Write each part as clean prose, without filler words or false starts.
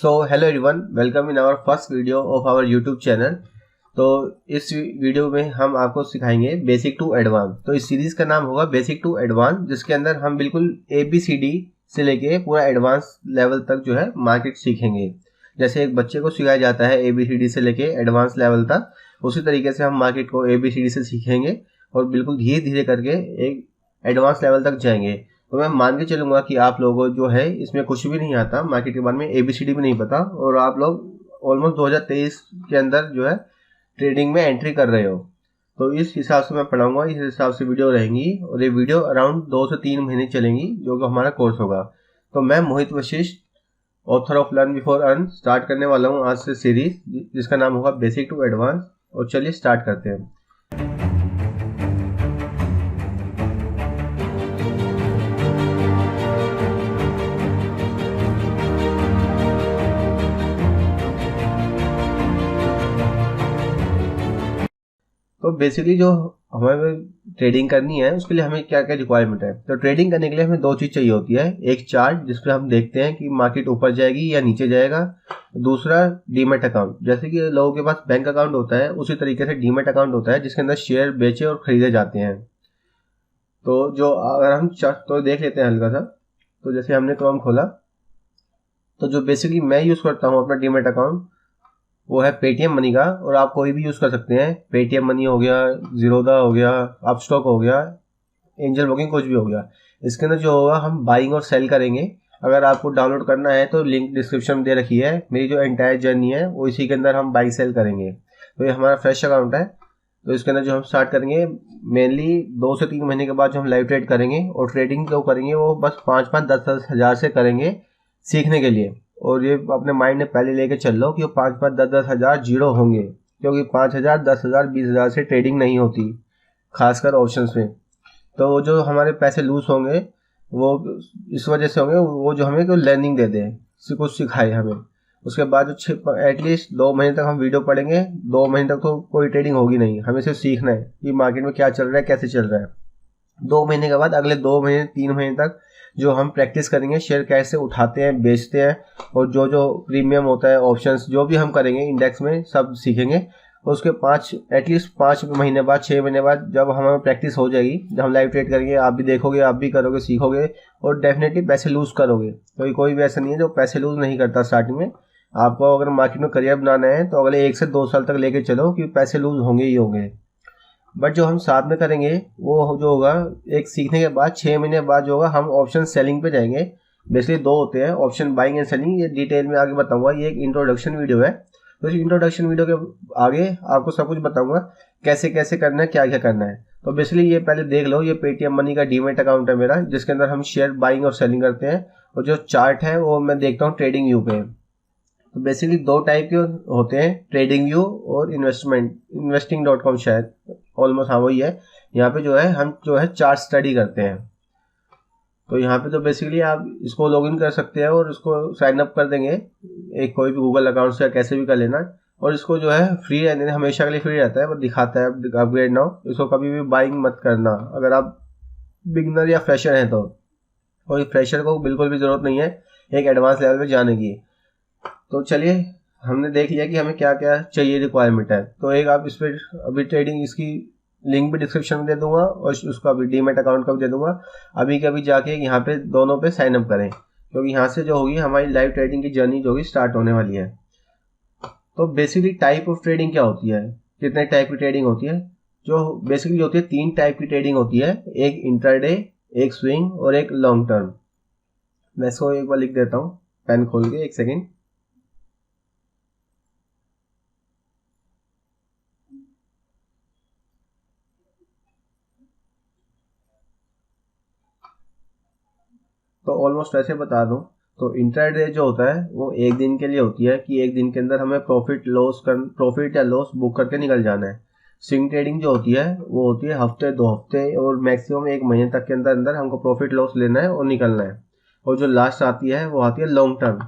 So hello everyone, welcome in our first video of our YouTube channel. तो इस video में हम आपको सिखाएंगे बेसिक टू एडवांस। तो इस सीरीज़ का नाम होगा बेसिक टू एडवांस, जिसके अंदर हम बिल्कुल ABCD से लेके पूरा एडवांस लेवल तक जो है मार्केट सीखेंगे। जैसे एक बच्चे को सिखाया जाता है ABCD से लेके एडवांस लेवल तक, उसी तरीके से हम मार्केट को ABCD से सीखेंगे और बिल्कुल धीरे धीरे करके एक एडवांस लेवल तक जाएंगे। तो मैं मान के चलूंगा कि आप लोगों जो है इसमें कुछ भी नहीं आता, मार्केट के बारे में ABCD भी नहीं पता, और आप लोग ऑलमोस्ट 2023 के अंदर जो है ट्रेडिंग में एंट्री कर रहे हो। तो इस हिसाब से मैं पढ़ाऊंगा, इस हिसाब से वीडियो रहेंगी और ये वीडियो अराउंड 2 से 3 महीने चलेंगी, जो कि हमारा कोर्स होगा। तो मैं Mohit Vashisht, author of learn before earn, start करने वाला हूँ आज से सीरीज, जिसका नाम होगा बेसिक टू एडवांस। और चलिए स्टार्ट करते हैं। तो बेसिकली जो हमें ट्रेडिंग करनी है उसके लिए हमें क्या क्या रिक्वायरमेंट है। तो ट्रेडिंग करने के लिए हमें 2 चीज़ चाहिए होती है। एक चार्ट जिसपे हम देखते हैं कि मार्केट ऊपर जाएगी या नीचे जाएगा। दूसरा डीमैट अकाउंट, जैसे कि लोगों के पास बैंक अकाउंट होता है उसी तरीके से डीमैट अकाउंट होता है, जिसके अंदर शेयर बेचे और खरीदे जाते हैं। तो जो अगर हम चार्ट तो देख लेते हैं हल्का सा। तो जैसे हमने क्रोम खोला, तो जो बेसिकली मैं यूज़ करता हूँ अपना डीमैट अकाउंट वो है पेटीएम मनी का, और आप कोई भी यूज़ कर सकते हैं। पेटीएम मनी हो गया, जीरोधा हो गया, अपस्टॉक हो गया, एंजल ब्रोकिंग कुछ भी हो गया। इसके अंदर जो होगा हम बाइंग और सेल करेंगे। अगर आपको डाउनलोड करना है तो लिंक डिस्क्रिप्शन में दे रखी है। मेरी जो एंटायर जर्नी है वो इसी के अंदर हम बाइंग सेल करेंगे। तो ये हमारा फ्रेश अकाउंट है। तो इसके अंदर जो हम स्टार्ट करेंगे, मेनली 2 से 3 महीने के बाद जो हम लाइव ट्रेड करेंगे, और ट्रेडिंग जो करेंगे वो बस 5-5, 10-10 हज़ार से करेंगे सीखने के लिए। और ये अपने माइंड में पहले लेके चल लो कि वो 5-5, 10-10 हज़ार जीरो होंगे, क्योंकि 5,000, 10,000, 20,000 से ट्रेडिंग नहीं होती, खासकर ऑप्शंस में। तो जो हमारे पैसे लूज होंगे वो इस वजह से होंगे, वो जो हमें कोई लर्निंग दे दे, कुछ सिखाए हमें। उसके बाद जो एटलीस्ट 2 महीने तक हम वीडियो पढ़ेंगे। 2 महीने तक तो कोई ट्रेडिंग होगी नहीं, हमें सिर्फ सीखना है कि मार्केट में क्या चल रहा है, कैसे चल रहा है। 2 महीने के बाद अगले 2 महीने 3 महीने तक जो हम प्रैक्टिस करेंगे, शेयर कैसे उठाते हैं, बेचते हैं, और जो जो प्रीमियम होता है, ऑप्शंस जो भी हम करेंगे इंडेक्स में, सब सीखेंगे। उसके एटलीस्ट 5 महीने बाद, 6 महीने बाद जब हमारी प्रैक्टिस हो जाएगी, जब हम लाइव ट्रेड करेंगे, आप भी देखोगे, आप भी करोगे, सीखोगे, और डेफिनेटली पैसे लूज करोगे। तो कोई भी ऐसा नहीं है जो पैसे लूज नहीं करता स्टार्टिंग में। आपको अगर मार्केट में करियर बनाना है तो अगले 1 से 2 साल तक लेके चलो कि पैसे लूज होंगे ही होंगे। बट जो हम साथ में करेंगे वो जो होगा, एक सीखने के बाद 6 महीने बाद जो होगा, हम ऑप्शन सेलिंग पे जाएंगे। बेसिकली 2 होते हैं, ऑप्शन बाइंग एंड सेलिंग। ये डिटेल में आगे बताऊंगा, ये एक इंट्रोडक्शन वीडियो है। तो इस इंट्रोडक्शन वीडियो के आगे आपको सब कुछ बताऊंगा कैसे कैसे करना है, क्या क्या करना है। तो बेसिकली ये पहले देख लो, ये पेटीएम मनी का डीमैट अकाउंट है मेरा, जिसके अंदर हम शेयर बाइंग और सेलिंग करते हैं। और जो चार्ट है वो मैं देखता हूँ ट्रेडिंग व्यू पे। तो बेसिकली 2 टाइप के होते हैं, ट्रेडिंग व्यू और investing.com, शायद ऑलमोस्ट हाँ वही है। यहाँ पे जो है हम जो है चार्ट स्टडी करते हैं। तो यहाँ पे तो बेसिकली आप इसको लॉगिन कर सकते हैं और इसको साइन अप कर देंगे, एक कोई भी गूगल अकाउंट से, कैसे भी कर लेना। और इसको जो है फ्री रहने, हमेशा के लिए फ्री रहता है, वो दिखाता है अपग्रेड नाउ। इसको कभी भी बाइंग मत करना अगर आप बिगनर या फ्रेशर हैं तो। और फ्रेशर को बिल्कुल भी ज़रूरत नहीं है एक एडवांस लेवल पे जाने की। तो चलिए, हमने देख लिया कि हमें क्या क्या चाहिए, रिक्वायरमेंट है। तो एक आप इस पर अभी ट्रेडिंग, इसकी लिंक भी डिस्क्रिप्शन में दे दूंगा, और उसका भी डीमैट अकाउंट का भी दे दूंगा। अभी के अभी जाके यहाँ पे दोनों पे साइन अप करें, क्योंकि यहाँ से जो होगी हमारी लाइव ट्रेडिंग की जर्नी जो होगी स्टार्ट होने वाली है। तो बेसिकली टाइप ऑफ ट्रेडिंग क्या होती है, कितने टाइप की ट्रेडिंग होती है? जो बेसिकली होती है 3 टाइप की ट्रेडिंग होती है, एक इंट्राडे, एक स्विंग और एक लॉन्ग टर्म। मैं इसको एक बार लिख देता हूँ पेन खोल के, 1 सेकेंड। तो ऑलमोस्ट ऐसे बता दूं, तो इंट्राडे जो होता है वो 1 दिन के लिए होती है, कि 1 दिन के अंदर हमें प्रॉफिट या लॉस बुक करके निकल जाना है। स्विंग ट्रेडिंग जो होती है वो होती है हफ्ते, 2 हफ्ते और मैक्सिमम 1 महीने तक के अंदर अंदर हमको प्रॉफिट लॉस लेना है और निकलना है। और जो लास्ट आती है वो आती है long term.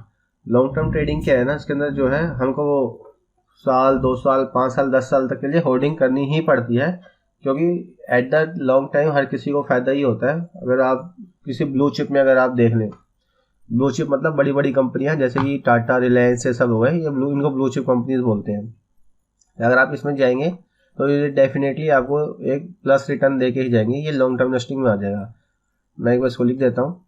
Long term trading क्या है ना, इसके अंदर जो है हमको वो साल, 2 साल, 5 साल, 10 साल तक के लिए होल्डिंग करनी ही पड़ती है, क्योंकि एट द लॉन्ग टाइम हर किसी को फ़ायदा ही होता है। अगर आप किसी ब्लू चिप में अगर आप देख लें, ब्लू चिप मतलब बड़ी बड़ी कंपनियां जैसे कि टाटा, रिलायंस ये सब हो गए, ये इनको ब्लू चिप कंपनीज बोलते हैं। अगर आप इसमें जाएंगे तो ये डेफिनेटली आपको एक प्लस रिटर्न दे के ही जाएंगे, ये लॉन्ग टर्म इन्वेस्टिंग में आ जाएगा। मैं एक बार इसको लिख देता हूँ।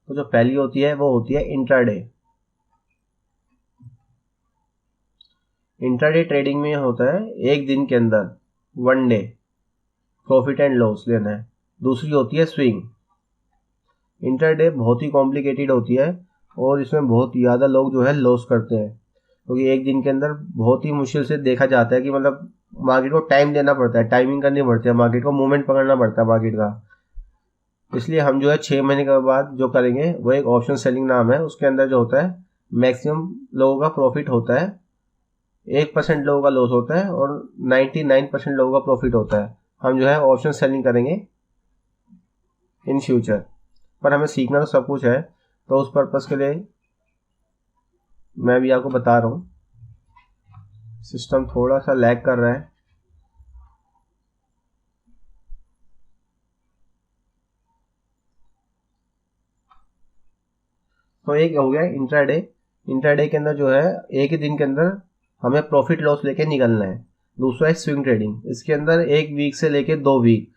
तो जो पहली होती है वो होती है इंट्राडे। इंट्राडे ट्रेडिंग में होता है एक दिन के अंदर one day profit and loss लेना है। दूसरी होती है स्विंग। इंट्राडे बहुत ही कॉम्प्लिकेटेड होती है और इसमें बहुत ज़्यादा लोग जो है लॉस करते हैं, क्योंकि एक दिन के अंदर बहुत ही मुश्किल से देखा जाता है कि मतलब मार्केट को टाइम देना पड़ता है, टाइमिंग करनी पड़ती है, मार्केट को मूवमेंट पकड़ना पड़ता है मार्केट का। इसलिए हम जो है 6 महीने के बाद जो करेंगे वो एक ऑप्शन सेलिंग नाम है, उसके अंदर जो होता है मैक्सिमम लोगों का प्रॉफिट होता है, 1% लोगों का लॉस होता है और 99% लोगों का प्रॉफिट होता है। हम जो है ऑप्शन सेलिंग करेंगे इन फ्यूचर, पर हमें सीखना तो सब कुछ है, तो उस पर्पज़ के लिए मैं भी आपको बता रहा हूँ। सिस्टम थोड़ा सा लैग कर रहा है। तो एक हो गया इंट्राडे। इंट्राडे के अंदर जो है एक ही दिन के अंदर हमें प्रॉफिट लॉस लेके निकलना है। दूसरा है स्विंग ट्रेडिंग, इसके अंदर 1 वीक से लेके 2 वीक।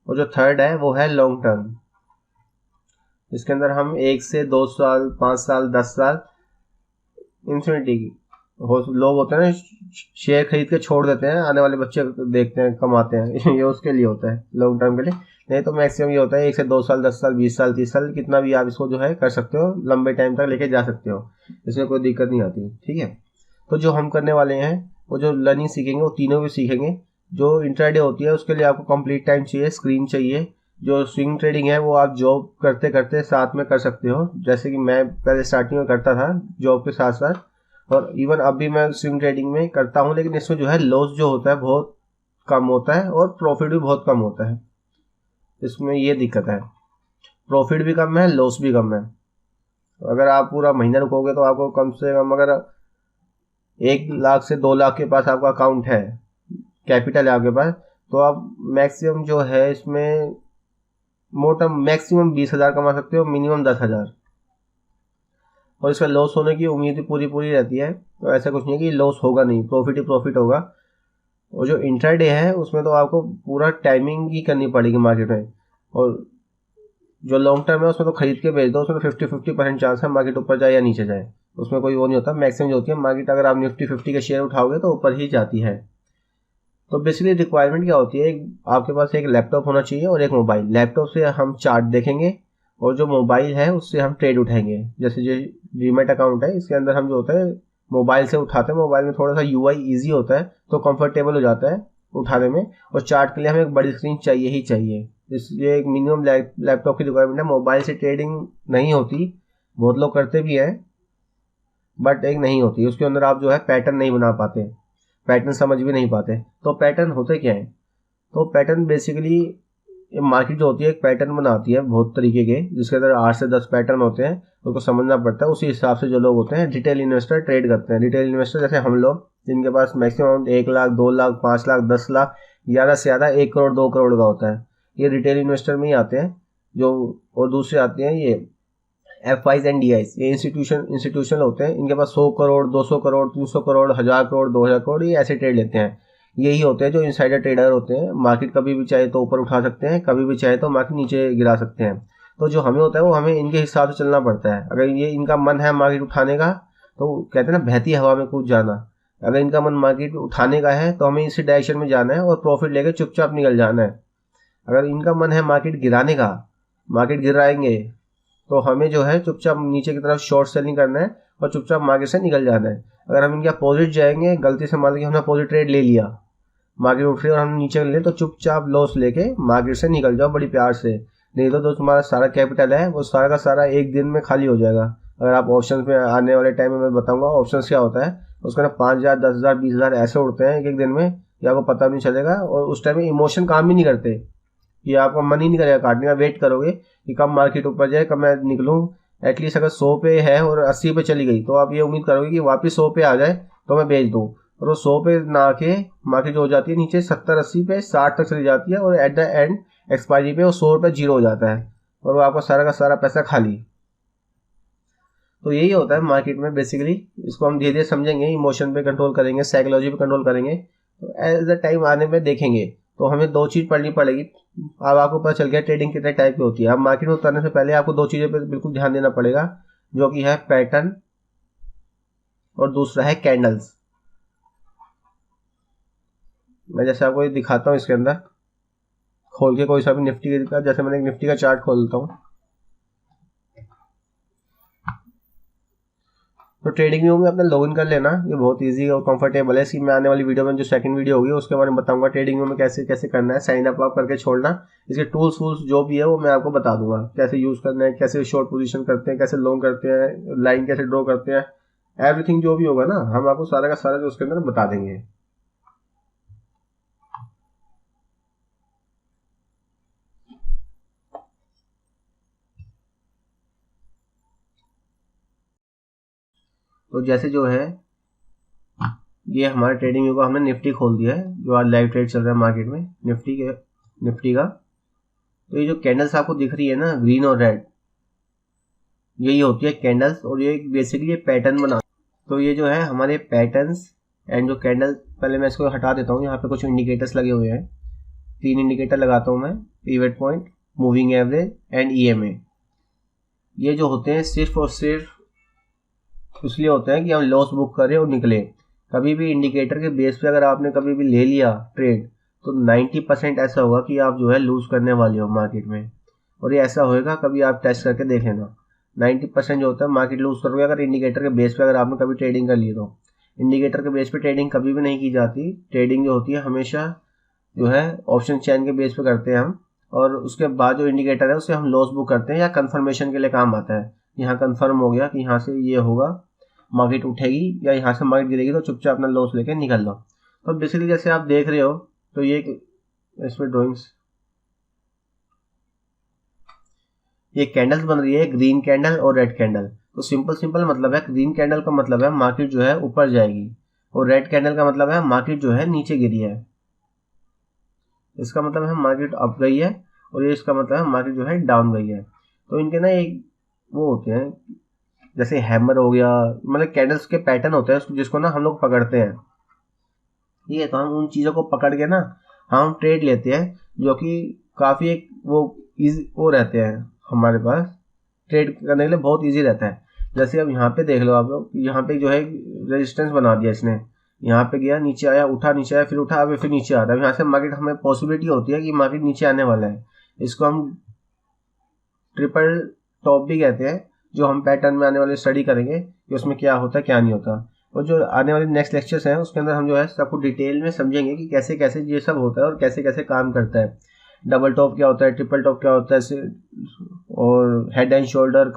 और जो थर्ड है वो है लॉन्ग टर्म, इसके अंदर हम 1 से 2 साल, 5 साल, 10 साल, इंफिनिटी की लोग होते हैं ना शेयर खरीद के छोड़ देते हैं, आने वाले बच्चे देखते हैं कमाते हैं ये उसके लिए होता है लॉन्ग टर्म के लिए। नहीं तो मैक्सिमम ये होता है 1 से 2 साल, 10 साल, 20 साल, 30 साल, कितना भी आप इसको जो है कर सकते हो, लंबे टाइम तक लेके जा सकते हो, इसमें कोई दिक्कत नहीं आती। ठीक है, तो जो हम करने वाले हैं वो जो लर्निंग सीखेंगे वो तीनों भी सीखेंगे। जो इंट्राडे होती है उसके लिए आपको कंप्लीट टाइम चाहिए, स्क्रीन चाहिए। जो स्विंग ट्रेडिंग है वो आप जॉब करते करते साथ में कर सकते हो, जैसे कि मैं पहले स्टार्टिंग में करता था जॉब के साथ साथ, और इवन अब भी मैं स्विंग ट्रेडिंग में करता हूँ, लेकिन इसमें जो है लॉस जो होता है बहुत कम होता है और प्रॉफिट भी बहुत कम होता है। इसमें ये दिक्कत है, प्रॉफिट भी कम है, लॉस भी कम है। अगर आप पूरा महीना रुकोगे तो आपको कम से कम अगर 1 लाख से 2 लाख के पास आपका अकाउंट है, कैपिटल है आपके पास, तो आप मैक्सिमम जो है इसमें मोटा मैक्सिमम 20,000 कमा सकते हो, मिनिमम 10,000। और इसका लॉस होने की उम्मीद भी पूरी पूरी रहती है, तो ऐसा कुछ नहीं है कि लॉस होगा नहीं, प्रॉफिट ही प्रॉफिट होगा। और जो इंट्राडे है उसमें तो आपको पूरा टाइमिंग ही करनी पड़ेगी मार्केट में, और जो लॉन्ग टर्म है उसमें तो खरीद के बेच दो, उसमें तो 50-50% चांस है मार्केट ऊपर जाए या नीचे जाए, उसमें कोई वो नहीं होता। मैक्सिमम जो होती है मार्केट, अगर आप निफ्टी 50 के शेयर उठाओगे तो ऊपर ही जाती है। तो बेसिकली रिक्वायरमेंट क्या होती है, आपके पास एक लैपटॉप होना चाहिए और एक मोबाइल। लैपटॉप से हम चार्ट देखेंगे और जो मोबाइल है उससे हम ट्रेड उठाएंगे। जैसे जो डीमैट अकाउंट है इसके अंदर हम जो होता है मोबाइल से उठाते हैं, मोबाइल में थोड़ा सा यूआई ईजी होता है तो कंफर्टेबल हो जाता है उठाने में, और चार्ट के लिए हमें एक बड़ी स्क्रीन चाहिए ही चाहिए, इसलिए एक मिनिमम लैपटॉप की रिक्वायरमेंट है। मोबाइल से ट्रेडिंग नहीं होती, बहुत लोग करते भी हैं बट एक नहीं होती, उसके अंदर आप जो है पैटर्न नहीं बना पाते, पैटर्न समझ भी नहीं पाते। तो पैटर्न होते क्या है, तो पैटर्न बेसिकली मार्केट जो होती है एक पैटर्न बनाती है बहुत तरीके के, जिसके अंदर 8 से 10 पैटर्न होते हैं, उनको समझना पड़ता है। उसी हिसाब से जो लोग होते हैं डिटेल इन्वेस्टर ट्रेड करते हैं। डिटेल इन्वेस्टर जैसे हम लोग, जिनके पास मैक्सिमम 1 लाख, 2 लाख, 5 लाख, 10 लाख, ज़्यादा से ज़्यादा 1 करोड़, 2 करोड़ का होता है, ये रिटेल इन्वेस्टर में ही आते हैं। जो और दूसरे आते हैं ये FIs एंड DIs, ये इंस्टीट्यूशनल होते हैं, इनके पास 100 करोड़, 200 करोड़, 300 करोड़, 1000 करोड़, 2000 करोड़, ये ऐसे ट्रेड लेते हैं। यही होते हैं जो इनसाइडर ट्रेडर होते हैं, मार्केट कभी भी चाहे तो ऊपर उठा सकते हैं, कभी भी चाहे तो मार्केट नीचे गिरा सकते हैं। तो जो हमें होता है वो हमें इनके हिसाब से चलना पड़ता है। अगर ये इनका मन है मार्केट उठाने का, तो कहते हैं ना बहती हवा में कूद जाना, अगर इनका मन मार्केट उठाने का है तो हमें इसी डायरेक्शन में जाना है और प्रॉफिट लेकर चुपचाप निकल जाना है। अगर इनका मन है मार्केट गिराने का, मार्केट गिराएंगे, तो हमें जो है चुपचाप नीचे की तरफ शॉर्ट सेलिंग करना है और चुपचाप मार्केट से निकल जाना है। अगर हम इनके अपोजिट जाएंगे, गलती से मान लीजिए हमने अपोजिट ट्रेड ले लिया, मार्केट उठ रही है और हम नीचे ले, तो चुपचाप लॉस लेके मार्केट से निकल जाओ बड़ी प्यार से, नहीं तो तुम्हारा सारा कैपिटल है वो सारा का सारा एक दिन में खाली हो जाएगा। अगर आप ऑप्शन में आने वाले टाइम में मैं बताऊंगा ऑप्शन क्या होता है, उसका ना 5,000, 10,000, 20,000 ऐसे उड़ते हैं एक एक दिन में, या आपको पता भी नहीं चलेगा, और उस टाइम में इमोशन काम भी नहीं करते। कि आपका मन ही नहीं करेगा काटने का, वेट करोगे कि कब मार्केट ऊपर जाए, कब मैं निकलूँ। एटलीस्ट अगर 100 पे है और 80 पे चली गई तो आप ये उम्मीद करोगे कि वापस 100 पे आ जाए तो मैं बेच दूँ। और वो 100 पे ना आके मार्केट हो जाती है नीचे 70-80 पे, 60 तक चली जाती है और एट द एंड एक्सपायरी पे वो 100 रुपये जीरो हो जाता है और वो आपका सारा का सारा पैसा खाली। तो यही होता है मार्केट में बेसिकली। इसको हम धीरे धीरे समझेंगे, इमोशन पे कंट्रोल करेंगे, साइकोलॉजी पे कंट्रोल करेंगे, तो एज द टाइम आने में देखेंगे तो हमें 2 चीज़ पढ़नी पड़ेगी। अब आपको पता चल गया ट्रेडिंग कितने टाइप की होती है। अब मार्केट में उतरने से पहले आपको 2 चीज़ों पे बिल्कुल ध्यान देना पड़ेगा, जो कि है पैटर्न और दूसरा है कैंडल्स। मैं जैसे आपको ये दिखाता हूँ, इसके अंदर खोल के कोई सा भी निफ्टी का, जैसे मैंने एक निफ्टी का चार्ट खोलता हूँ। तो ट्रेडिंग व्यू में अपना लॉगिन कर लेना, ये बहुत इजी और कंफर्टेबल है। इसकी मैं आने वाली वीडियो में जो सेकंड वीडियो होगी उसके बारे में बताऊंगा ट्रेडिंग व्यू में कैसे कैसे करना है। साइन अप आप करके छोड़ना, इसके टूल्स वूल्स जो भी है वो मैं आपको बता दूंगा, कैसे यूज़ करना है, कैसे शॉर्ट पोजीशन करते हैं, कैसे लॉन्ग करते हैं, लाइन कैसे ड्रॉ करते हैं, एवरीथिंग जो भी होगा ना हम आपको सारा का सारा जो उसके अंदर बता देंगे। तो जैसे जो है ये हमारे ट्रेडिंग व्यू का हमने निफ्टी खोल दिया है, जो आज लाइव ट्रेड चल रहा है मार्केट में निफ्टी का। तो ये जो कैंडल्स आपको दिख रही है ना, ग्रीन और रेड, यही होती है कैंडल्स और ये बेसिकली पैटर्न बना। तो ये जो है हमारे पैटर्न्स एंड जो कैंडल, पहले मैं इसको हटा देता हूँ। यहाँ पे कुछ इंडिकेटर्स लगे हुए हैं, 3 इंडिकेटर लगाता हूँ मैं, pivot point, moving average and EMA। ये जो होते हैं सिर्फ और सिर्फ इसलिए होते हैं कि हम लॉस बुक करें और निकले। कभी भी इंडिकेटर के बेस पे अगर आपने कभी भी ले लिया ट्रेड तो 90% ऐसा होगा कि आप जो है लूज करने वाले हो मार्केट में। और ये ऐसा होएगा, कभी आप टेस्ट करके देख लेना, 90% जो होता है मार्केट लूज करोगे अगर इंडिकेटर के बेस पे अगर आपने कभी ट्रेडिंग कर ली तो। इंडिकेटर के बेस पे ट्रेडिंग कभी भी नहीं की जाती। ट्रेडिंग जो होती है हमेशा जो है ऑप्शन चैन के बेस पे करते हैं हम, और उसके बाद जो इंडिकेटर है उसे हम लॉस बुक करते हैं या कंफर्मेशन के लिए काम आता है। यहाँ कंफर्म हो गया कि यहाँ से ये होगा, मार्केट उठेगी या यहाँ से मार्केट गिरेगी, तो चुपचाप अपना लॉस लेके निकल लो। तो बेसिकली जैसे आप देख रहे हो तो ये इसमें ड्रॉइंग्स, ये कैंडल्स बन रही है, ग्रीन कैंडल और रेड कैंडल। तो सिंपल मतलब है, ग्रीन कैंडल का मतलब है मार्केट जो है ऊपर जाएगी और रेड कैंडल का मतलब है मार्केट जो है नीचे गिरी है। इसका मतलब है मार्केट अप गई है और ये इसका मतलब है मार्केट जो है डाउन गई है। तो इनके ना एक वो होते हैं जैसे हैमर हो गया, मतलब कैंडल्स के पैटर्न होते हैं जिसको ना हम लोग पकड़ते हैं। ठीक है, तो हम उन चीज़ों को पकड़ के ना हम ट्रेड लेते हैं, जो कि काफ़ी एक वो रहते हैं हमारे पास, ट्रेड करने के लिए बहुत इजी रहता है। जैसे अब यहाँ पे देख लो आप लोग, यहाँ पे जो है रेजिस्टेंस बना दिया इसने, यहाँ पे गया, नीचे आया, उठा, नीचे आया, फिर उठा, अब फिर नीचे आ रहा है। यहाँ से मार्केट, हमें पॉसिबिलिटी होती है कि मार्केट नीचे आने वाला है। इसको हम ट्रिपल टॉप भी कहते हैं, जो हम पैटर्न में आने वाले स्टडी करेंगे कि उसमें क्या होता है क्या नहीं होता। और जो आने वाले नेक्स्ट लेक्चर्स हैं उसके अंदर हम जो है सबको डिटेल में समझेंगे कि कैसे कैसे ये सब होता है और कैसे कैसे काम करता है। डबल टॉप क्या होता है, ट्रिपल टॉप क्या होता है, और head and shoulder,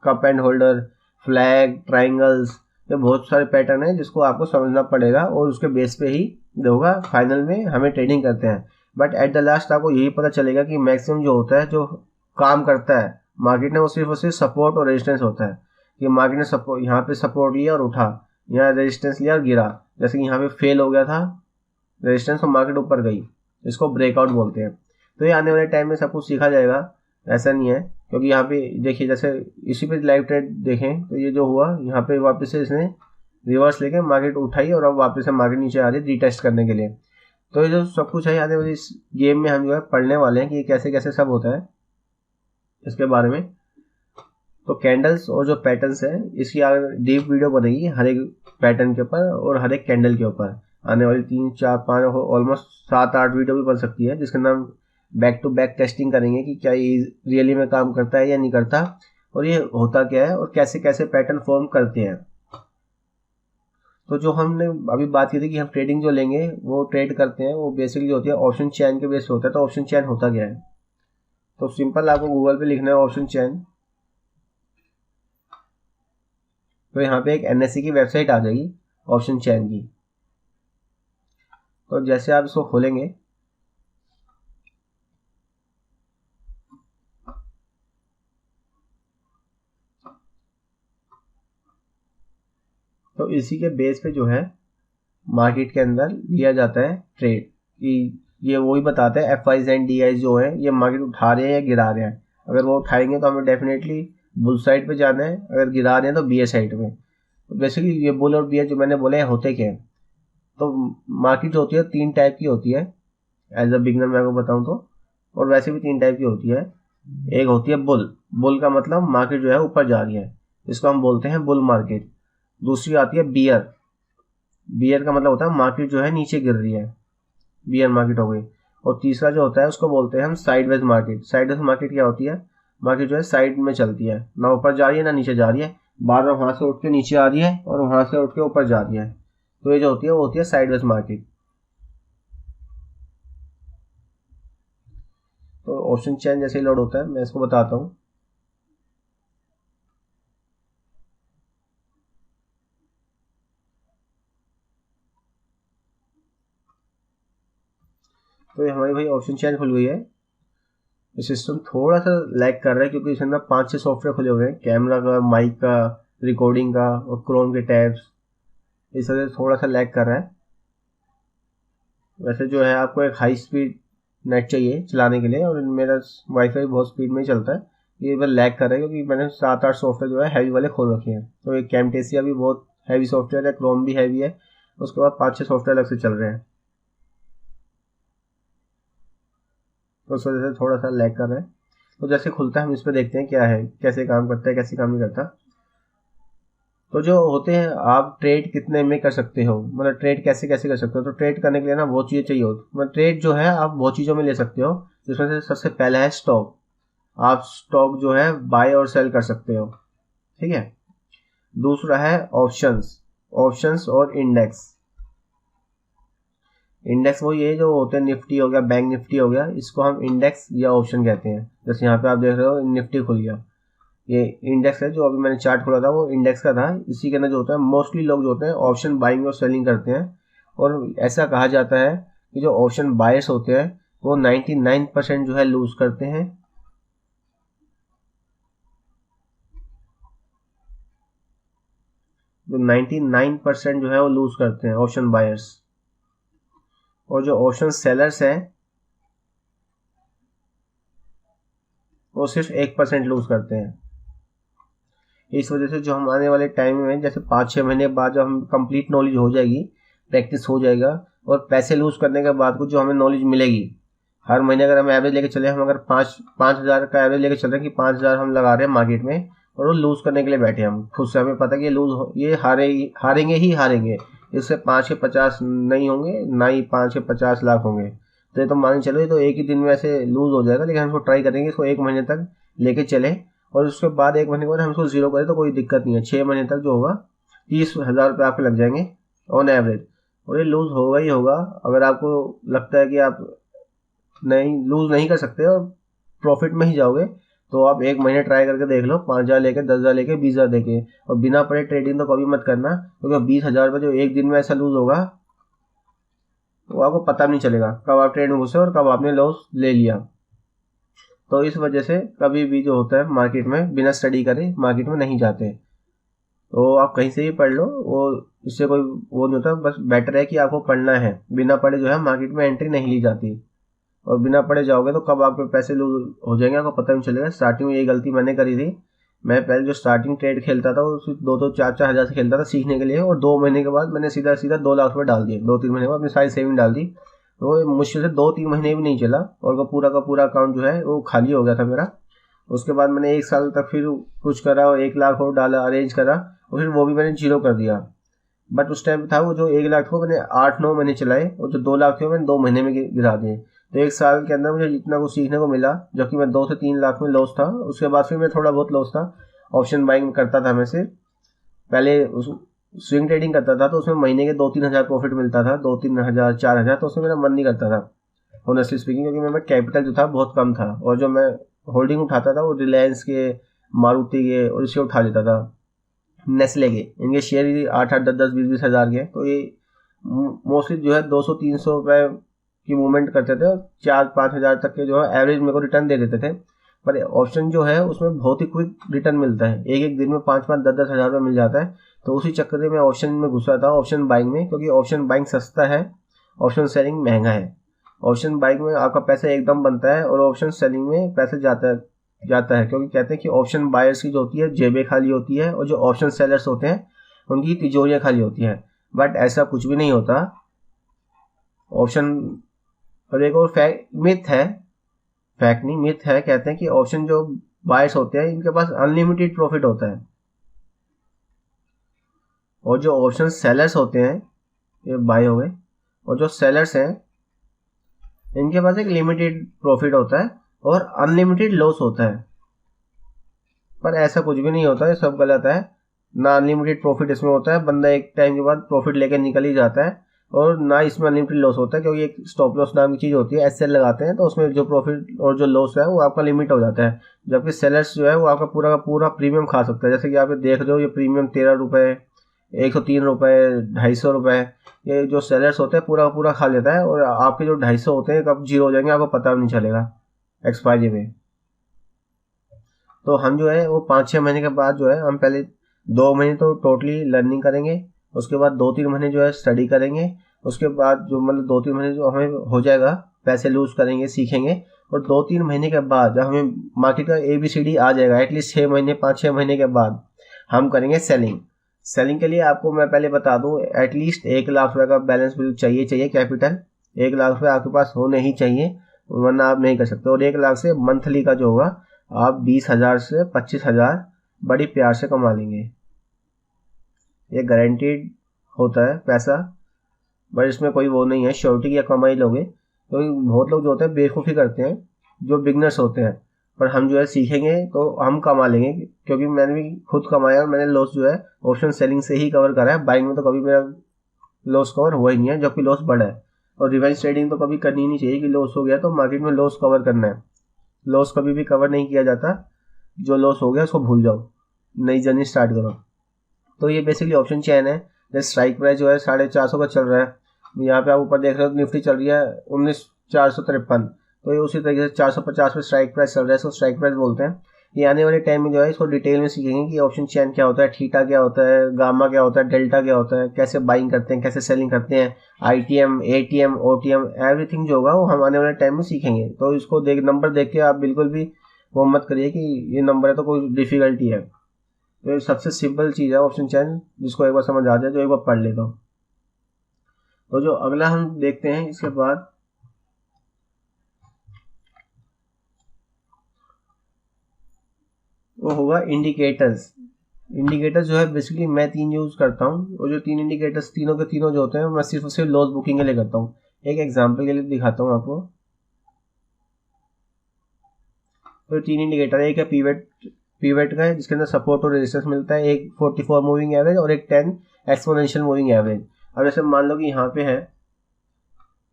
cup and holder, flag, triangles, ये बहुत सारे पैटर्न हैं जिसको आपको समझना पड़ेगा और उसके बेस पे ही होगा फाइनल में हमें ट्रेडिंग करते हैं। बट एट द लास्ट आपको यही पता चलेगा कि मैक्सिमम जो होता है, जो काम करता है मार्केट में, वो सिर्फ और सिर्फ सपोर्ट और रेजिस्टेंस होता है। कि मार्केट ने सपोर्ट, यहाँ पे सपोर्ट लिया और उठा, यहाँ रेजिस्टेंस लिया और गिरा। जैसे कि यहाँ पे फेल हो गया था रेजिस्टेंस और मार्केट ऊपर गई, इसको ब्रेकआउट बोलते हैं। तो ये आने वाले टाइम में सब कुछ सीखा जाएगा, ऐसा नहीं है। क्योंकि यहाँ पे देखिए, जैसे इसी पे लाइव ट्रेड देखें तो ये जो हुआ, यहाँ पे वापस से इसने रिवर्स लेके मार्केट उठाई और अब वापस से मार्केट नीचे आ रही है रीटेस्ट करने के लिए। तो ये जो सब कुछ है आने वाली इस गेम में हम जो है पढ़ने वाले हैं कि कैसे कैसे सब होता है इसके बारे में। तो कैंडल्स और जो पैटर्न्स है, इसकी डीप वीडियो बनेगी हर एक पैटर्न के ऊपर और हर एक कैंडल के ऊपर। आने वाली 3, 4, 5 ऑलमोस्ट 7, 8 वीडियो भी बन सकती है, जिसका नाम बैक टू बैक टेस्टिंग करेंगे कि क्या ये रियली में काम करता है या नहीं करता, और ये होता क्या है और कैसे कैसे पैटर्न फॉर्म करते हैं। तो जो हमने अभी बात की थी कि हम ट्रेडिंग जो लेंगे वो ट्रेड करते हैं, वो बेसिकली होती है ऑप्शन चैन के बेस पे होता है। तो ऑप्शन चैन होता क्या है, तो सिंपल आपको गूगल पे लिखना है ऑप्शन चैन। तो यहाँ पे एक NSE की वेबसाइट आ जाएगी ऑप्शन चैन की। तो जैसे आप इसको खोलेंगे तो इसी के बेस पे जो है मार्केट के अंदर लिया जाता है ट्रेड, कि ये वही बताता है F eyes and D eyes जो है ये मार्केट उठा रहे हैं या गिरा रहे हैं। अगर वो उठाएंगे तो हमें डेफिनेटली बुल साइड पे जाना है, अगर गिरा रहे हैं तो बीयर साइड में। तो बेसिकली ये बुल और बीयर जो मैंने बोले होते क्या है, तो मार्केट जो होती है 3 टाइप की होती है एज अ बिगनर मैं आपको बताऊं तो, और वैसे भी 3 टाइप की होती है। एक होती है बुल, बुल का मतलब मार्केट जो है ऊपर जा रही है, इसको हम बोलते हैं बुल मार्केट। दूसरी आती है बियर, बियर का मतलब होता है मार्केट जो है नीचे गिर रही है, बियर मार्केट हो गई। और तीसरा जो होता है उसको बोलते हैं हम साइडवेज मार्केट। साइडवेज मार्केट क्या होती है, मार्केट जो है साइड में चलती है, ना ऊपर जा रही है ना नीचे जा रही है, बार बार वहां से उठ के नीचे आ रही है और वहां से उठ के ऊपर जा रही है। तो ये जो होती है वो होती है साइडवेज मार्केट। तो ऑप्शन चेन जैसे ही लोड होता है मैं इसको बताता हूँ। तो ये हमारी भाई ऑप्शन चेन खुल गई है। सिस्टम थोड़ा सा लैग कर रहा है क्योंकि इसके अंदर 5-6 सॉफ्टवेयर खुले हुए हैं, कैमरा का, माइक का, रिकॉर्डिंग का और क्रोम के टैब्स, इस वजह से थोड़ा सा लैग कर रहा है। वैसे जो है आपको एक हाई स्पीड नेट चाहिए चलाने के लिए, और मेरा वाईफाई बहुत स्पीड में ही चलता है। ये बस लैग कर रहा है क्योंकि मैंने 7-8 सॉफ्टवेयर जो है हैवी वाले खोल रखे हैं। तो ये कैमटेसिया भी बहुत हैवी सॉफ्टवेयर है, क्रोम भी हैवी है, उसके बाद 5-6 सॉफ्टवेयर अलग से चल रहे हैं, तो उस वजह से थोड़ा सा लैग कर रहा है। तो जैसे खुलता है हम इस पर देखते हैं क्या है, कैसे काम करता है, कैसे काम नहीं करता। तो जो होते हैं आप ट्रेड कितने में कर सकते हो, मतलब ट्रेड कैसे कैसे कर सकते हो। तो ट्रेड करने के लिए ना बहुत चीज़ें चाहिए होती, मतलब ट्रेड जो है आप बहुत चीज़ों में ले सकते हो, जिसमें से सबसे पहला है स्टॉक। आप स्टॉक जो है बाय और सेल कर सकते हो, ठीक है। दूसरा है ऑप्शंस, ऑप्शंस और इंडेक्स। इंडेक्स वो ये जो होते हैं, निफ्टी हो गया, बैंक निफ्टी हो गया, इसको हम इंडेक्स या ऑप्शन कहते हैं। जैसे यहाँ पे आप देख रहे हो निफ्टी खुल गया, ये इंडेक्स है। जो अभी मैंने चार्ट खोला था वो इंडेक्स का था। इसी के अंदर जो होता है मोस्टली लोग जो होते हैं ऑप्शन बाइंग और सेलिंग करते हैं, और ऐसा कहा जाता है कि जो ऑप्शन बायर्स होते हैं वो 99% जो है लूज करते हैं, जो 99% जो है वो लूज करते हैं ऑप्शन बायर्स। और जो ऑप्शन सेलर्स हैं वो सिर्फ 1% लूज करते हैं। इस वजह से जो हम आने वाले टाइम में, जैसे 5-6 महीने बाद जब हम कंप्लीट नॉलेज हो जाएगी, प्रैक्टिस हो जाएगा, और पैसे लूज करने के बाद कुछ जो हमें नॉलेज मिलेगी, हर महीने अगर हम एवरेज लेके चले, हम अगर 5,000 का एवरेज लेके चल रहे हैं कि 5,000 हम लगा रहे हैं मार्केट में, और वो लूज करने के लिए बैठे हम खुद से, हमें पता है कि ये हारेंगे ही हारेंगे, इससे 5-50 नहीं होंगे, ना ही 5-50 लाख होंगे। तो ये तो मान चलो ये तो एक ही दिन में ऐसे लूज हो जाएगा, लेकिन हम इसको ट्राई करेंगे, इसको 1 महीने तक लेके चले, और उसके बाद 1 महीने के बाद हम इसको जीरो करें तो कोई दिक्कत नहीं है। 6 महीने तक जो होगा 30,000 रुपये आपके लग जाएंगे ऑन एवरेज, और ये लूज होगा ही होगा। अगर आपको लगता है कि आप नहीं लूज नहीं कर सकते और प्रॉफिट में ही जाओगे, तो आप 1 महीने ट्राई करके देख लो, 5,000 लेके, 10,000 लेके, 20,000 देके, और बिना पड़े ट्रेडिंग तो कभी मत करना, क्योंकि 20,000 रुपये जो एक दिन में ऐसा लूज होगा वो आपको पता नहीं चलेगा कब आप ट्रेड में घुसे और कब आपने लॉस ले लिया। तो इस वजह से कभी भी जो होता है मार्केट में बिना स्टडी करे मार्केट में नहीं जाते। तो आप कहीं से भी पढ़ लो, वो इससे कोई वो नहीं होता, बस बेटर है कि आपको पढ़ना है। बिना पढ़े जो है मार्केट में एंट्री नहीं ली जाती, और बिना पढ़े जाओगे तो कब आपके पैसे लूज हो जाएंगे आपको पता नहीं चलेगा। स्टार्टिंग में यही गलती मैंने करी थी। मैं पहले जो स्टार्टिंग ट्रेड खेलता था वो सिर्फ 2-4 हज़ार से खेलता था सीखने के लिए, और 2 महीने के बाद मैंने सीधा सीधा 2 लाख रुपये डाल दिए। 2-3 महीने बाद अपनी सारी सेविंग डाल दी। वो मुश्किल से 2-3 महीने भी नहीं चला, और वो पूरा का पूरा अकाउंट जो है वो खाली हो गया था मेरा। उसके बाद मैंने 1 साल तक फिर कुछ करा और 1 लाख और डाला, अरेंज करा, और फिर वो भी मैंने जीरो कर दिया। बट उस टाइम था वो जो 1 लाख को मैंने 8-9 महीने चलाए, और जो 2 लाख थे मैंने 2 महीने में गिरा दिए। तो 1 साल के अंदर मुझे जितना कुछ सीखने को मिला, जबकि मैं 2 से 3 लाख में लॉस था। उसके बाद फिर मैं थोड़ा बहुत लॉस था, ऑप्शन बाइंग करता था मैं सिर्फ। पहले उस स्विंग ट्रेडिंग करता था तो उसमें महीने के 2-3 हज़ार प्रॉफिट मिलता था, 2-3 हज़ार 4 हज़ार, तो उसमें मेरा मन नहीं करता था ऑनेस्टली स्पीकिंग, क्योंकि मेरा कैपिटल जो था बहुत कम था, और जो मैं होल्डिंग उठाता था वो रिलायंस के, मारुति के और इससे उठा लेता था, नेस्ले के। इनके शेयर ही 8-8, 10-10, 20-20 हज़ार के। तो ये मोस्टली जो है 200-300 रुपये की मूवमेंट करते थे, और 4-5 हज़ार तक के जो है एवरेज मेरे को रिटर्न दे देते थे। पर ऑप्शन जो है उसमें बहुत ही क्विक रिटर्न मिलता है, एक एक दिन में 5-5 10-10 हज़ार रुपये मिल जाता है। तो उसी चक्कर में मैं ऑप्शन में घुसा था, ऑप्शन बाइंग में, क्योंकि ऑप्शन बाइंग सस्ता है, ऑप्शन सेलिंग महंगा है। ऑप्शन बाइंग में आपका पैसा एकदम बनता है और ऑप्शन सेलिंग में पैसा जाता है, क्योंकि कहते हैं कि ऑप्शन बायर्स की जो होती है जेबें खाली होती है और जो ऑप्शन सेलर्स होते हैं उनकी तिजोरियाँ खाली होती हैं। बट ऐसा कुछ भी नहीं होता। ऑप्शन और एक और मिथ है, फैक्ट नहीं मिथ है, कहते हैं कि ऑप्शन जो बायर्स होते हैं इनके पास अनलिमिटेड प्रॉफिट होता है, और जो ऑप्शन सेलर्स होते हैं, ये बाय हो गए, और जो सेलर्स हैं इनके पास एक लिमिटेड प्रॉफिट होता है और अनलिमिटेड लॉस होता है। पर ऐसा कुछ भी नहीं होता, ये सब गलत है। ना अनलिमिटेड प्रॉफिट इसमें होता है, बंदा एक टाइम के बाद प्रॉफिट लेकर निकल ही जाता है, और ना इसमें अनलिमिटेड लॉस होता है, क्योंकि एक स्टॉप लॉस नाम की चीज़ होती है, एसएल लगाते हैं तो उसमें जो प्रॉफिट और जो लॉस है वो आपका लिमिट हो जाता है। जबकि सेलर्स जो है वो आपका पूरा का पूरा प्रीमियम खा सकता है। जैसे कि आप देख रहे हो ये प्रीमियम 13 रुपये, 103 रुपये, 250 रुपये, ये जो सेलर्स होते हैं पूरा का पूरा खा लेता है, और आपके जो 250 होते हैं कब जीरो हो जाएंगे आपको पता भी नहीं चलेगा एक्सपायरी में। तो हम जो है वो 5-6 महीने के बाद जो है हम पहले 2 महीने तो टोटली लर्निंग करेंगे, उसके बाद 2-3 महीने जो है स्टडी करेंगे, उसके बाद जो मतलब 2-3 महीने जो हमें हो जाएगा पैसे लूज करेंगे, सीखेंगे, और 2-3 महीने के बाद जब हमें मार्केट का ABCD आ जाएगा, एटलीस्ट 6 महीने 5-6 महीने के बाद हम करेंगे सेलिंग। सेलिंग के लिए आपको मैं पहले बता दूं, एटलीस्ट 1 लाख रुपये का बैलेंस चाहिए कैपिटल, 1 लाख रुपये आपके पास होने ही चाहिए, वरना आप नहीं कर सकते। और 1 लाख से मंथली का जो होगा आप 20,000 से 25,000 बड़ी प्यार से कमा लेंगे, ये गारंटीड होता है पैसा। बट इसमें कोई वो नहीं है श्योरिटी की कमा ही लोगे, क्योंकि बहुत लोग जो होते हैं बेवकूफ़ी करते हैं, जो बिगनर्स होते हैं। पर हम जो है सीखेंगे तो हम कमा लेंगे, क्योंकि मैंने भी खुद कमाया और मैंने लॉस जो है ऑप्शन सेलिंग से ही कवर करा है। बाइंग में तो कभी मेरा लॉस कवर हुआ ही नहीं है, जबकि लॉस बढ़ा है। और रिवेंज ट्रेडिंग तो कभी करनी नहीं चाहिए कि लॉस हो गया तो मार्केट में लॉस कवर करना है। लॉस कभी भी कवर नहीं किया जाता, जो लॉस हो गया उसको भूल जाओ, नई जर्नी स्टार्ट करो। तो ये बेसिकली ऑप्शन चैन है। जैसे स्ट्राइक प्राइस जो है 450 का चल रहा है, यहाँ पे आप ऊपर देख रहे हो निफ्टी चल रही है 19,453, तो ये उसी तरीके से 450 पे स्ट्राइक प्राइस चल रहा है, इसको स्ट्राइक प्राइस बोलते हैं। ये आने वाले टाइम में जो है इसको डिटेल में सीखेंगे कि ऑप्शन चैन क्या होता है, थीटा क्या होता है, गामा क्या होता है, डेल्टा क्या होता है, कैसे बाइंग करते हैं, कैसे सेलिंग करते हैं, ITM, ATM, OTM, एवरीथिंग जो होगा वो हम आने वाले टाइम में सीखेंगे। तो इसको नंबर देख के आप बिल्कुल भी वो मत करिए कि ये नंबर है तो कोई डिफिकल्टी है। तो ये सबसे सिंपल चीज़ है ऑप्शन चैन, जिसको एक बार समझ आ जाए जो एक बार पढ़ ले तो जो अगला हम देखते हैं इसके बाद वो होगा इंडिकेटर्स। इंडिकेटर्स जो है बेसिकली मैं 3 यूज़ करता हूँ, और जो 3 इंडिकेटर्स तीनों के तीनों जो होते हैं मैं सिर्फ लॉस बुकिंग के लिए करता हूँ। एक एग्जांपल के लिए दिखाता हूँ आपको। तो 3 इंडिकेटर है, एक है पीवेट का है जिसके अंदर सपोर्ट और रेजिस्टेंस मिलता है, एक 44 मूविंग एवरेज और एक 10 एक्सपोनेंशियल मूविंग एवरेज। अब जैसे मान लो कि यहाँ पे है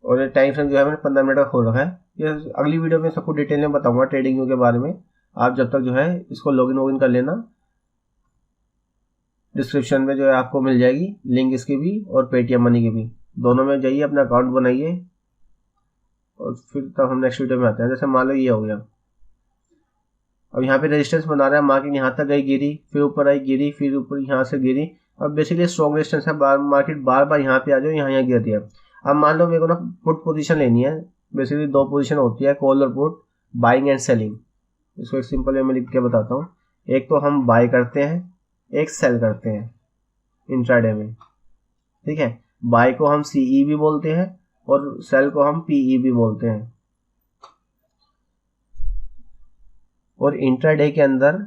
और ये टाइम फ्रेम जो है मैंने 15 मिनट का खोल रखा है। ये अगली वीडियो में सबको डिटेल में बताऊंगा ट्रेडिंग व्यू के बारे में। आप जब तक जो है इसको लॉगिन कर लेना, डिस्क्रिप्शन में जो है आपको मिल जाएगी लिंक इसकी भी और पेटीएम मनी की भी, दोनों में जाइए अपना अकाउंट बनाइए और फिर तब हम नेक्स्ट वीडियो में आते हैं। जैसे मान लो ये हो गया, अब यहाँ पे रेजिस्टेंस बना रहा है, मार्केट यहाँ तक गई गिरी, फिर ऊपर आई गिरी, फिर ऊपर यहाँ से गिरी। अब बेसिकली स्ट्रॉन्ग रेजिस्टेंस है, मार्केट बार बार यहाँ पे आ जाओ, यहाँ गिरती है। अब मान लो मेरे को ना पुट पोजीशन लेनी है, बेसिकली 2 पोजीशन होती है, कॉल और पुट, बाइंग एंड सेलिंग। इसको एक सिंपल वे में लिख के बताता हूँ। एक तो हम बाय करते हैं, एक सेल करते हैं इंट्राडे में, ठीक है। बाय को हम CE भी बोलते हैं और सेल को हम PE भी बोलते हैं। और इंट्राडे के अंदर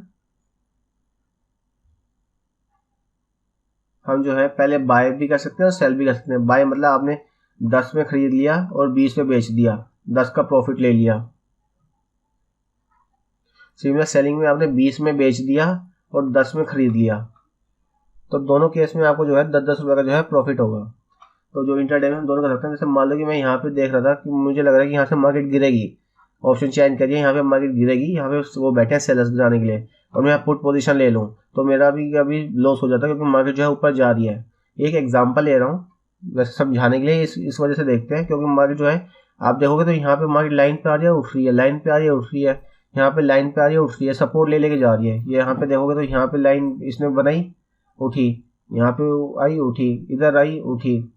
हम जो है पहले बाय भी कर सकते हैं और सेल भी कर सकते हैं। बाय मतलब आपने 10 में खरीद लिया और 20 में बेच दिया, 10 का प्रॉफिट ले लिया। सिमिलर सेलिंग में आपने 20 में बेच दिया और 10 में खरीद लिया, तो दोनों केस में आपको जो है 10-10 रुपये का जो है प्रॉफिट होगा। तो जो इंट्राडे में हम दोनों कर सकते हैं। जैसे मान लो कि मैं यहाँ पे देख रहा था कि मुझे लग रहा है कि यहाँ से मार्केट गिरेगी, ऑप्शन चेंज करिए, यहाँ पे मार्केट गिरेगी, यहाँ पे वो बैठे हैं सेलर्स गिराने के लिए, और मैं पुट पोजीशन ले लूँ तो मेरा भी अभी लॉस हो जाता है, क्योंकि मार्केट जो है ऊपर जा रही है। एक एग्जांपल ले रहा हूँ वैसे समझाने के लिए, इस वजह से देखते हैं, क्योंकि मार्केट जो है आप देखोगे तो यहाँ पे मार्केट लाइन पे आ रही है, उठ रही है, लाइन पे आ रही है, उठ रही है। यहाँ पे लाइन पे आ रही है, उठ रही है, सपोर्ट ले लेके जा रही है। ये यहाँ पे देखोगे तो यहाँ पे लाइन इसने बनाई, उठी, यहाँ पे आई, उठी, इधर आई, उठी,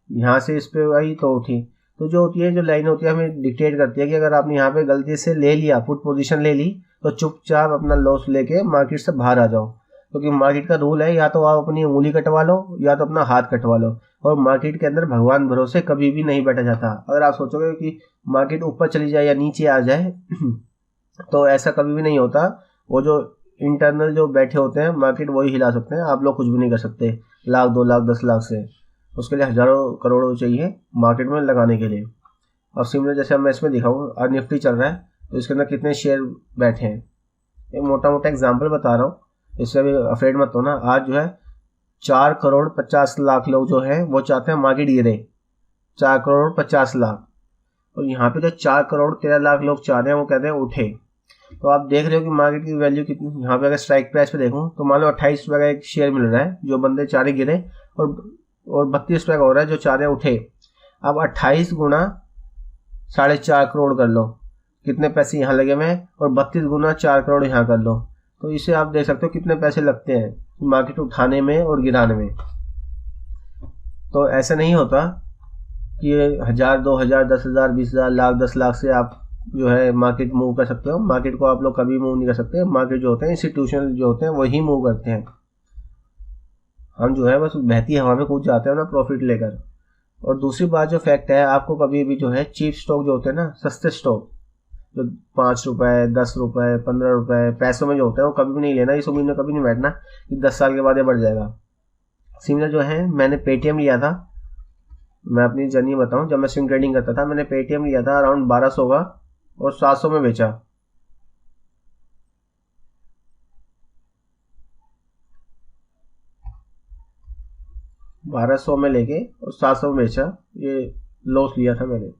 यहाँ से इस पे आई तो उठी। तो जो होती है, जो लाइन होती है हमें डिक्टेट करती है कि अगर आपने यहाँ पे गलती से ले लिया, पुट पोजीशन ले ली, तो चुपचाप अपना लॉस लेके मार्केट से बाहर आ जाओ। क्योंकि मार्केट का रूल है, या तो आप अपनी उंगली कटवा लो या तो अपना हाथ कटवा लो। और मार्केट के अंदर भगवान भरोसे कभी भी नहीं बैठा जाता। अगर आप सोचोगे कि मार्केट ऊपर चली जाए या नीचे आ जाए तो ऐसा कभी भी नहीं होता। वो जो इंटरनल जो बैठे होते हैं मार्केट, वही हिला सकते हैं, आप लोग कुछ भी नहीं कर सकते। लाख, 2 लाख, 10 लाख से, उसके लिए हजारों करोड़ों चाहिए मार्केट में लगाने के लिए। और सिमिलर जैसे मैं इसमें दिखाऊँ, आज निफ्टी चल रहा है तो इसके अंदर कितने शेयर बैठे हैं, एक मोटा मोटा एग्जाम्पल बता रहा हूँ, इससे भी अफ्रेड मत होना। आज जो है 4 करोड़ 50 लाख लोग जो हैं वो चाहते हैं मार्केट गिरे, 4 करोड़ 50 लाख। और यहाँ पे जो 4 करोड़ 13 लाख लोग चाह रहे हैं वो कहते हैं उठे। तो आप देख रहे हो कि मार्केट की वैल्यू कितनी। यहाँ पे अगर स्ट्राइक प्राइस पे देखूँ तो मान लो 28 रुपये का एक शेयर मिल रहा है, जो बंदे चाह रहे गिरे, और 32 रुपये का हो रहा है जो चाह रहे उठे। अब 28 गुना 4.5 करोड़ कर लो, कितने पैसे यहाँ लगे हुए हैं, और 32 गुना 4 करोड़ यहाँ कर लो। तो इसे आप देख सकते हो कितने पैसे लगते हैं मार्केट उठाने में और गिराने में। तो ऐसा नहीं होता कि 1000, 2000, 10,000, 20,000, लाख, 10 लाख से आप जो है मार्केट मूव कर सकते हो। मार्केट को आप लोग कभी मूव नहीं कर सकते। मार्केट जो होते हैं इंस्टीट्यूशनल जो होते हैं वही मूव करते हैं। हम जो है बस बहती हवा में कूद जाते हैं ना प्रॉफिट लेकर। और दूसरी बात जो फैक्ट है, आपको कभी भी जो है चीप स्टॉक जो होते हैं ना, सस्ते स्टॉक जो 5 रुपए, 10 रुपए, 15 रुपए पैसों में जो होते हैं, वो कभी भी नहीं लेना। इस उम्मीद में कभी नहीं बैठना कि 10 साल के बाद ये बढ़ जाएगा। सिमिलर जो है, मैंने पेटीएम लिया था, मैं अपनी जर्नी बताऊं। जब मैं स्विंग ट्रेडिंग करता था, मैंने पेटीएम लिया था अराउंड 1200 का, और 700 में बेचा। $1200 में लेके और 700 में बेचा, ये लॉस लिया था मैंने।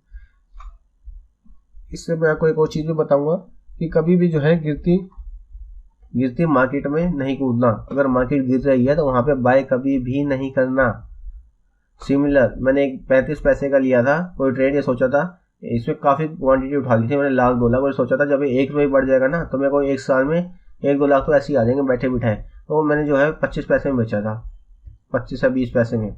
इससे मैं आपको एक और चीज़ भी बताऊंगा कि कभी भी जो है गिरती मार्केट में नहीं कूदना। अगर मार्केट गिर रही है तो वहां पे बाय कभी भी नहीं करना। सिमिलर मैंने एक 35 पैसे का लिया था कोई ट्रेड, ये सोचा था, इसमें काफ़ी क्वांटिटी उठा ली थी मैंने, लाख 2 लाख, और सोचा था जब ये 1 रुपये बढ़ जाएगा ना तो मेरे को 1 साल में 1-2 लाख तो ऐसे ही आ जाएंगे बैठे बिठाए। तो मैंने जो है 25 पैसे में बेचा था, 25 या 20 पैसे में।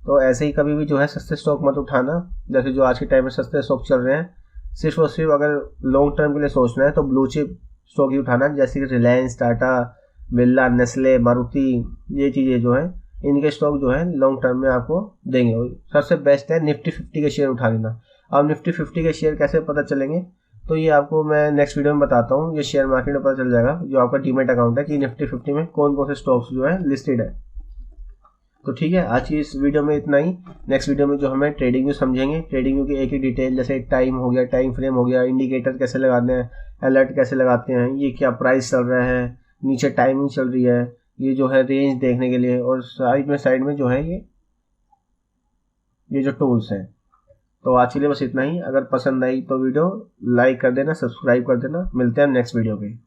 तो ऐसे ही कभी भी जो है सस्ते स्टॉक मत उठाना। जैसे जो आज के टाइम में सस्ते स्टॉक चल रहे हैं, सिर्फ और सिर्फ अगर लॉन्ग टर्म के लिए सोचना है तो ब्लू चिप स्टॉक ही उठाना, जैसे कि रिलायंस, टाटा, बिरला, नेस्ले, मारुति, ये चीज़ें जो हैं इनके स्टॉक जो है लॉन्ग टर्म में आपको देंगे। सबसे बेस्ट है निफ्टी 50 के शेयर उठा लेना। अब निफ्टी 50 के शेयर कैसे पता चलेंगे, तो ये आपको मैं नेक्स्ट वीडियो में बताता हूँ। ये शेयर मार्केट में पता चल जाएगा, जो आपका डीमैट अकाउंट है, कि निफ्टी 50 में कौन कौन से स्टॉक्स जो है लिस्टेड है। तो ठीक है, आज की इस वीडियो में इतना ही। नेक्स्ट वीडियो में जो हमें ट्रेडिंग व्यू समझेंगे, ट्रेडिंग व्यू की एक एक डिटेल, जैसे टाइम हो गया, टाइम फ्रेम हो गया, इंडिकेटर कैसे लगाते हैं, अलर्ट कैसे लगाते हैं, ये क्या प्राइस चल रहा है, नीचे टाइमिंग चल रही है, ये जो है रेंज देखने के लिए, और साइड में जो है ये जो टूल्स हैं। तो आज के लिए बस इतना ही। अगर पसंद आई तो वीडियो लाइक कर देना, सब्सक्राइब कर देना। मिलते हैं नेक्स्ट वीडियो पे।